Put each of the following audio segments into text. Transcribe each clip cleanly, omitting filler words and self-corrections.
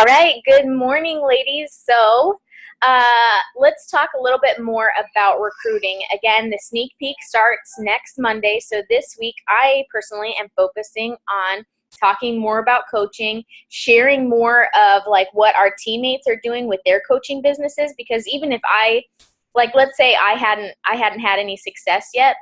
All right, good morning, ladies. So let's talk a little bit more about recruiting. Again, the sneak peek starts next Monday. So this week, I personally am focusing on talking more about coaching, sharing more of like what our teammates are doing with their coaching businesses. Because even if let's say I hadn't had any success yet,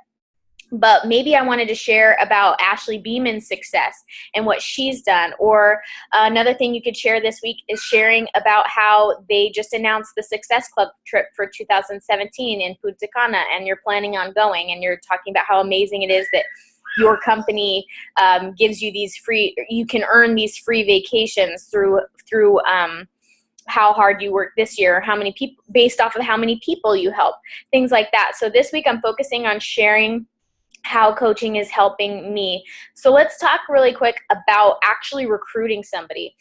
but maybe I wanted to share about Ashley Beeman's success and what she's done. Or another thing you could share this week is sharing about how they just announced the Success Club trip for 2017 in Punta Cana, and you're planning on going, and you're talking about how amazing it is that your company gives you you can earn these free vacations through how hard you work this year, how many people, based off of how many people you help, things like that. So this week I'm focusing on sharing how coaching is helping me. So let's talk really quick about actually recruiting somebody,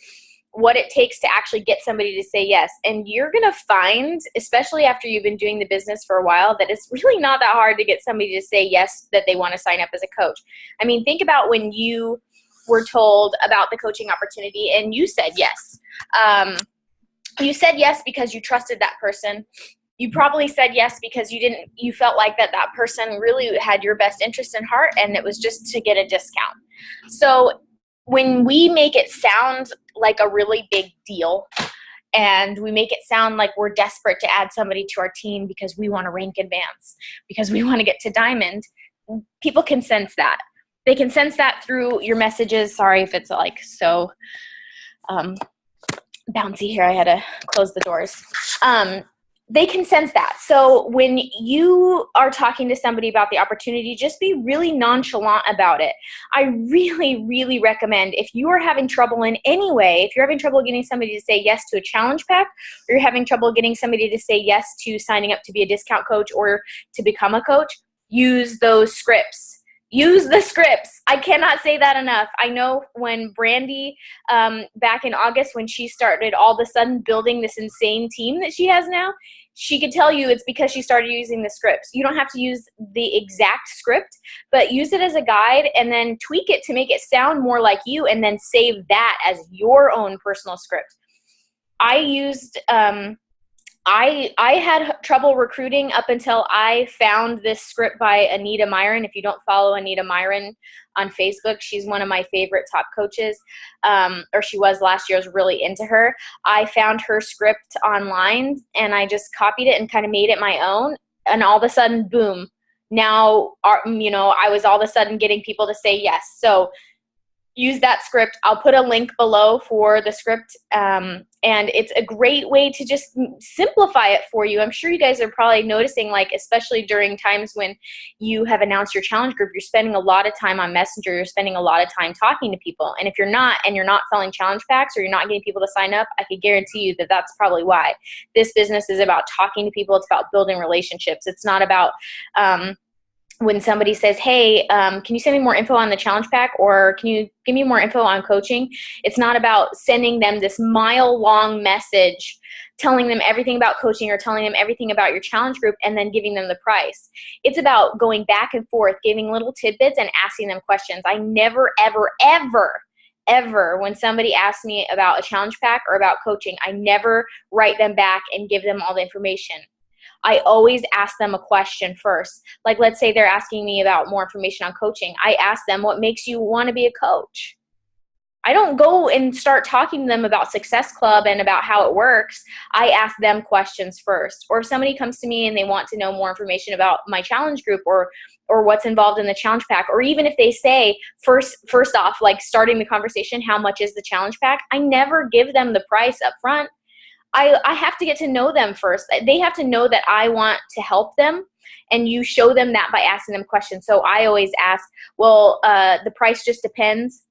what it takes to actually get somebody to say yes. And you're going to find, especially after you've been doing the business for a while, that it's really not that hard to get somebody to say yes, that they want to sign up as a coach. I mean, think about when you were told about the coaching opportunity and you said yes. You said yes because you trusted that person. You probably said yes because you felt like that person really had your best interest in heart, and it was just to get a discount. So when we make it sound like a really big deal, and we make it sound like we're desperate to add somebody to our team because we want to rank advance, because we want to get to diamond, people can sense that. They can sense that through your messages. Sorry if it's like so bouncy here. I had to close the doors. They can sense that. So when you are talking to somebody about the opportunity, just be really nonchalant about it. I really, really recommend, if you are having trouble in any way, if you're having trouble getting somebody to say yes to a challenge pack, or you're having trouble getting somebody to say yes to signing up to be a discount coach or to become a coach, use those scripts. Use the scripts. I cannot say that enough. I know when Brandy, back in August, when she started all of a sudden building this insane team that she has now, she could tell you it's because she started using the scripts. You don't have to use the exact script, but use it as a guide and then tweak it to make it sound more like you, and then save that as your own personal script. I had trouble recruiting up until I found this script by Anita Myron. If you don't follow Anita Myron on Facebook, she's one of my favorite top coaches, or she was last year. I was really into her. I found her script online, and I just copied it and kind of made it my own. And all of a sudden, boom, now, I was all of a sudden getting people to say yes. So use that script. I'll put a link below for the script, and it's a great way to just simplify it for you. I'm sure you guys are probably noticing, like, especially during times when you have announced your challenge group, you're spending a lot of time on Messenger, you're spending a lot of time talking to people. And if you're not, and you're not selling challenge packs, or you're not getting people to sign up, I can guarantee you that that's probably why. This business is about talking to people. It's about building relationships. It's not about when somebody says, hey, can you send me more info on the challenge pack, or can you give me more info on coaching? It's not about sending them this mile-long message telling them everything about coaching or telling them everything about your challenge group and then giving them the price. It's about going back and forth, giving little tidbits and asking them questions. I never, ever, ever, ever, when somebody asks me about a challenge pack or about coaching, I never write them back and give them all the information. I always ask them a question first. Like, let's say they're asking me about more information on coaching. I ask them, what makes you want to be a coach? I don't go and start talking to them about Success Club and about how it works. I ask them questions first. Or if somebody comes to me and they want to know more information about my challenge group or what's involved in the challenge pack, or even if they say first off, like starting the conversation, how much is the challenge pack? I never give them the price up front. I have to get to know them first. They have to know that I want to help them, and you show them that by asking them questions. So I always ask, well, the price just depends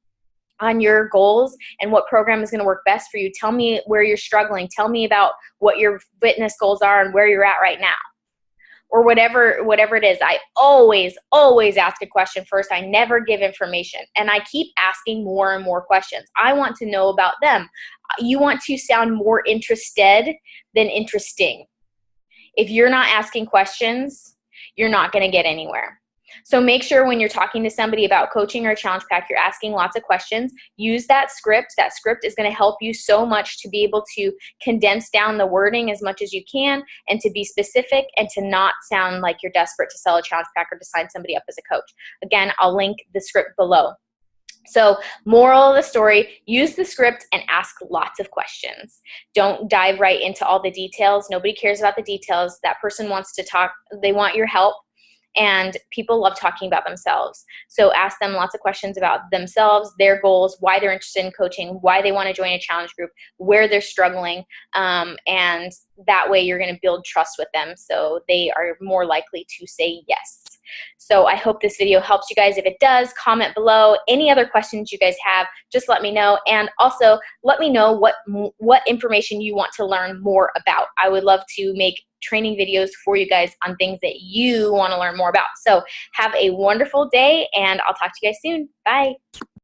on your goals and what program is going to work best for you. Tell me where you're struggling. Tell me about what your fitness goals are and where you're at right now. Or whatever it is. I always ask a question first. I never give information. And I keep asking more and more questions. I want to know about them. You want to sound more interested than interesting. If you're not asking questions, you're not going to get anywhere. So make sure when you're talking to somebody about coaching or a challenge pack, you're asking lots of questions. Use that script. That script is going to help you so much to be able to condense down the wording as much as you can and to be specific and to not sound like you're desperate to sell a challenge pack or to sign somebody up as a coach. Again, I'll link the script below. So moral of the story, use the script and ask lots of questions. Don't dive right into all the details. Nobody cares about the details. That person wants to talk. They want your help. And people love talking about themselves. So ask them lots of questions about themselves, their goals, why they're interested in coaching, why they want to join a challenge group, where they're struggling. And that way you're going to build trust with them so they are more likely to say yes. So I hope this video helps you guys. If it does, comment below. Any other questions you guys have, just let me know. And also let me know what information you want to learn more about. I would love to make training videos for you guys on things that you want to learn more about. So have a wonderful day, and I'll talk to you guys soon. Bye.